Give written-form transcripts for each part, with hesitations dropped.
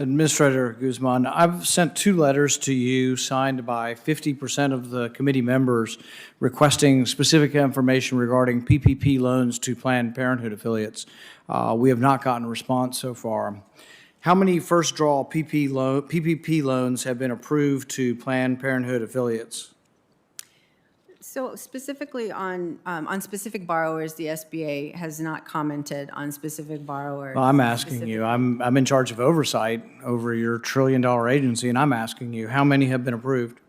Administrator Guzman, I've sent 2 letters to you signed by 50% of the committee members requesting specific information regarding PPP loans to Planned Parenthood affiliates. We have not gotten a response so far. How many first draw PPP loans have been approved to Planned Parenthood affiliates? So specifically on specific borrowers, the SBA has not commented on specific borrowers. Well, I'm asking you. I'm in charge of oversight over your trillion-dollar agency, and I'm asking you, how many have been approved?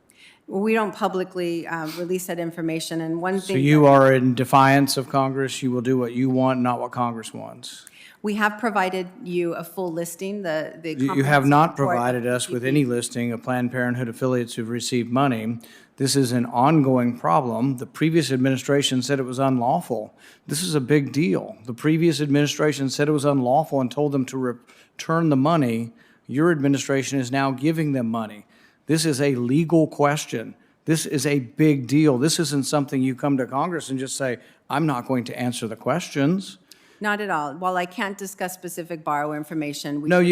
Well, we don't publicly release that information, and one thing. So you are in defiance of Congress. You will do what you want, not what Congress wants. We have provided you a full listing. You have not provided us with any listing of Planned Parenthood affiliates who've received money. This is an ongoing problem. The previous administration said it was unlawful. This is a big deal. The previous administration said it was unlawful and told them to return the money. Your administration is now giving them money. This is a legal question. This is a big deal. This isn't something you come to Congress and just say, I'm not going to answer the questions. Not at all. While I can't discuss specific borrower information, we no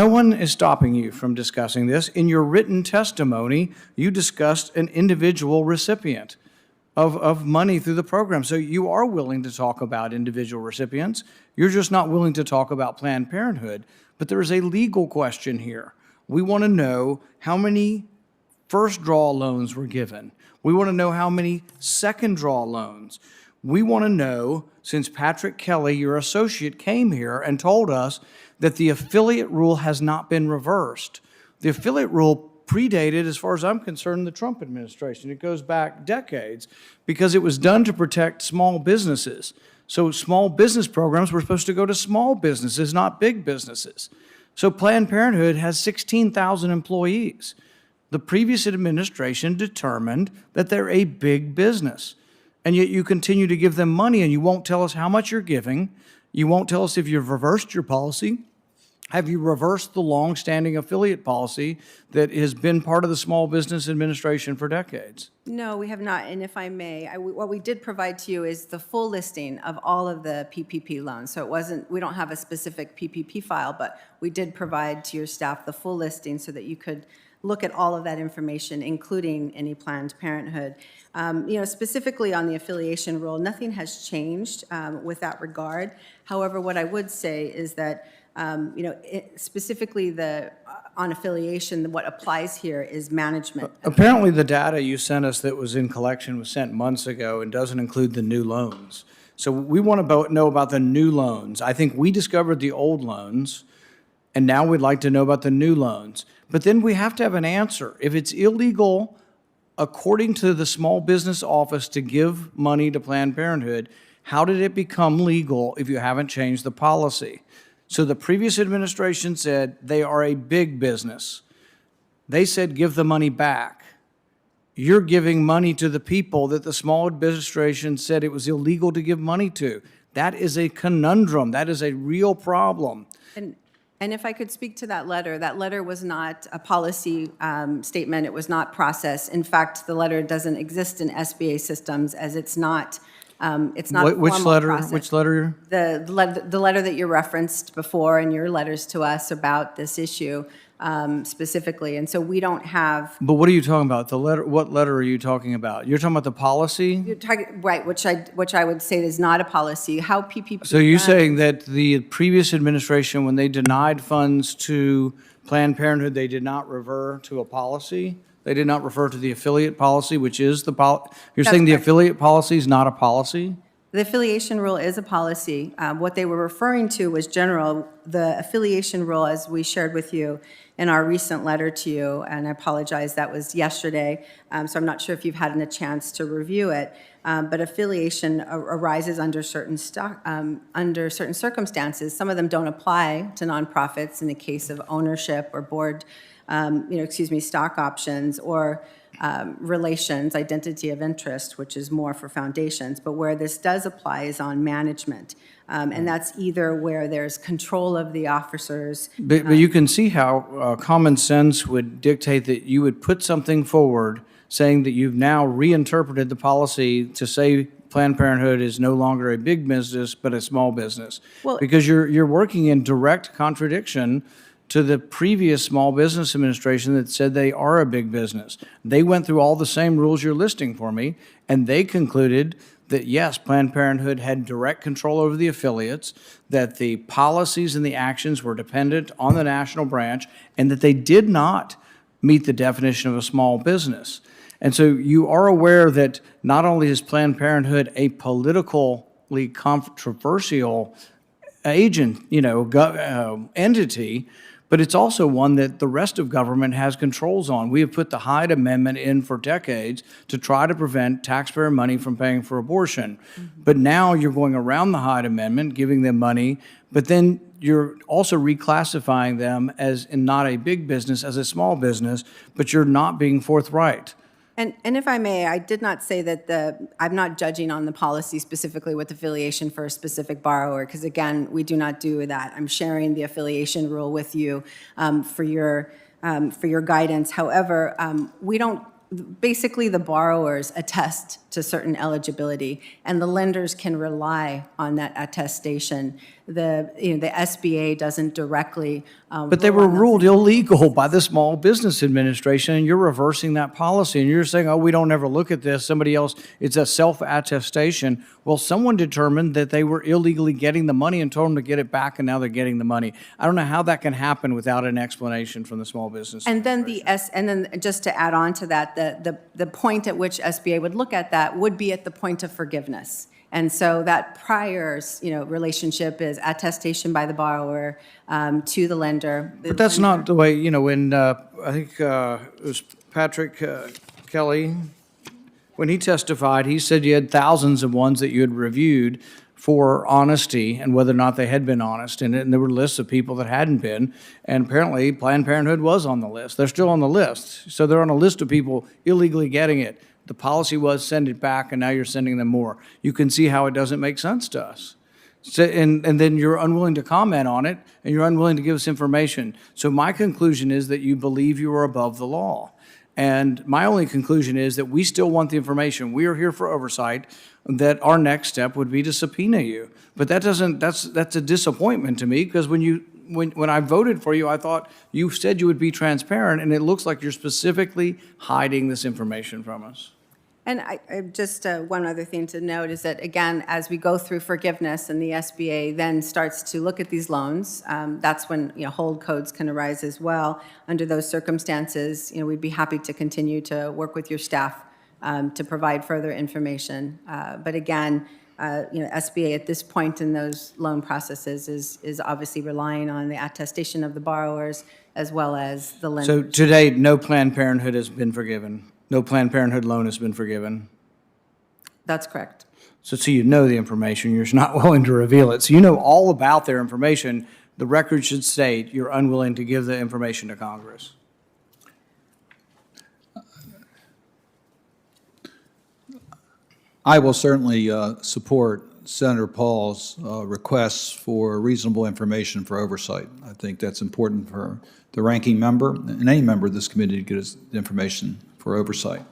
one is stopping you from discussing this. In your written testimony, you discussed an individual recipient of money through the program. So you are willing to talk about individual recipients. You're just not willing to talk about Planned Parenthood. But there is a legal question here. We want to know how many first draw loans were given. We want to know how many second draw loans. We want to know, since Patrick Kelly, your associate, came here and told us that the affiliate rule has not been reversed. The affiliate rule predated, as far as I'm concerned, the Trump administration. It goes back decades because it was done to protect small businesses. So small business programs were supposed to go to small businesses, not big businesses. So Planned Parenthood has 16,000 employees. The previous administration determined that they're a big business. And yet you continue to give them money, and you won't tell us how much you're giving. You won't tell us if you've reversed your policy. Have you reversed the long-standing affiliate policy that has been part of the Small Business Administration for decades? No, we have not. And if I may, what we did provide to you is the full listing of all of the PPP loans. So we don't have a specific PPP file, but we did provide to your staff the full listing so that you could look at all of that information, including any Planned Parenthood. Specifically on the affiliation rule, nothing has changed with that regard. However, what I would say is that, specifically on affiliation, what applies here is management. Apparently, the data you sent us that was in collection was sent months ago and doesn't include the new loans. So we want to know about the new loans. I think we discovered the old loans, and now we'd like to know about the new loans. But then we have to have an answer. If it's illegal, according to the Small Business Office, to give money to Planned Parenthood, how did it become legal if you haven't changed the policy? So the previous administration said they are a big business. They said give the money back. You're giving money to the people that the small administration said it was illegal to give money to. That is a conundrum. That is a real problem. And if I could speak to that letter was not a policy statement. It was not processed. In fact, the letter doesn't exist in SBA systems as it's not a formal process. Which letter? The letter that you referenced before in your letters to us about this issue specifically. And so we don't have. But what are you talking about? The letter? What letter are you talking about? You're talking about the policy? You're talking, right, which I would say is not a policy. How PPP. So you're saying that the previous administration, when they denied funds to Planned Parenthood, they did not refer to a policy? They did not refer to the affiliate policy, which is the policy? You're saying the affiliate policy is not a policy? The affiliation rule is a policy. What they were referring to was general. The affiliation rule, as we shared with you in our recent letter to you, and I apologize, that was yesterday, so I'm not sure if you've had a chance to review it, but affiliation arises under certain circumstances. Some of them don't apply to nonprofits in the case of ownership or board, stock options, or relations, identity of interest, which is more for foundations. But where this does apply is on management. And that's either where there's control of the officers. But you can see how common sense would dictate that you would put something forward saying that you've now reinterpreted the policy to say Planned Parenthood is no longer a big business, but a small business. Well, because you're working in direct contradiction to the previous Small Business Administration that said they are a big business. They went through all the same rules you're listing for me, and they concluded that, yes, Planned Parenthood had direct control over the affiliates, that the policies and the actions were dependent on the national branch, and that they did not meet the definition of a small business. And so you are aware that not only is Planned Parenthood a politically controversial agent, entity, but it's also one that the rest of government has controls on. We have put the Hyde Amendment in for decades to try to prevent taxpayer money from paying for abortion. But now you're going around the Hyde Amendment, giving them money, but then you're also reclassifying them as not a big business, as a small business, but you're not being forthright. And if I may, I did not say that I'm not judging on the policy specifically with affiliation for a specific borrower, because again, we do not do that. I'm sharing the affiliation rule with you for your guidance. However, we don't, basically the borrowers attest to certain eligibility, and the lenders can rely on that attestation. The SBA doesn't directly. But they were ruled illegal by the Small Business Administration, and you're reversing that policy, and you're saying, oh, we don't ever look at this. Somebody else, it's a self-attestation. Well, someone determined that they were illegally getting the money and told them to get it back, and now they're getting the money. I don't know how that can happen without an explanation from the Small Business Administration. And then just to add on to that, the point at which SBA would look at that would be at the point of forgiveness. And so that prior, relationship is attestation by the borrower to the lender. But that's not the way, when I think it was Patrick Kelly, when he testified, he said you had thousands of ones that you had reviewed for honesty and whether or not they had been honest. And there were lists of people that hadn't been. And apparently Planned Parenthood was on the list. They're still on the list. So they're on a list of people illegally getting it. The policy was send it back, and now you're sending them more. You can see how it doesn't make sense to us. So, and then you're unwilling to comment on it, and you're unwilling to give us information. So my conclusion is that you believe you are above the law. And my only conclusion is that we still want the information. We are here for oversight, that our next step would be to subpoena you. But that's a disappointment to me, because when I voted for you, I thought you said you would be transparent, and it looks like you're specifically hiding this information from us. And I just one other thing to note is that, again, as we go through forgiveness and the SBA then starts to look at these loans, that's when hold codes can arise as well. Under those circumstances, we'd be happy to continue to work with your staff to provide further information. But again, SBA at this point in those loan processes is obviously relying on the attestation of the borrowers as well as the lenders. So to date, no Planned Parenthood has been forgiven? No Planned Parenthood loan has been forgiven? That's correct. So you know the information, you're just not willing to reveal it. So you know all about their information. The record should state you're unwilling to give the information to Congress. I will certainly support Senator Paul's requests for reasonable information for oversight. I think that's important for the ranking member and any member of this committee to get us information for oversight.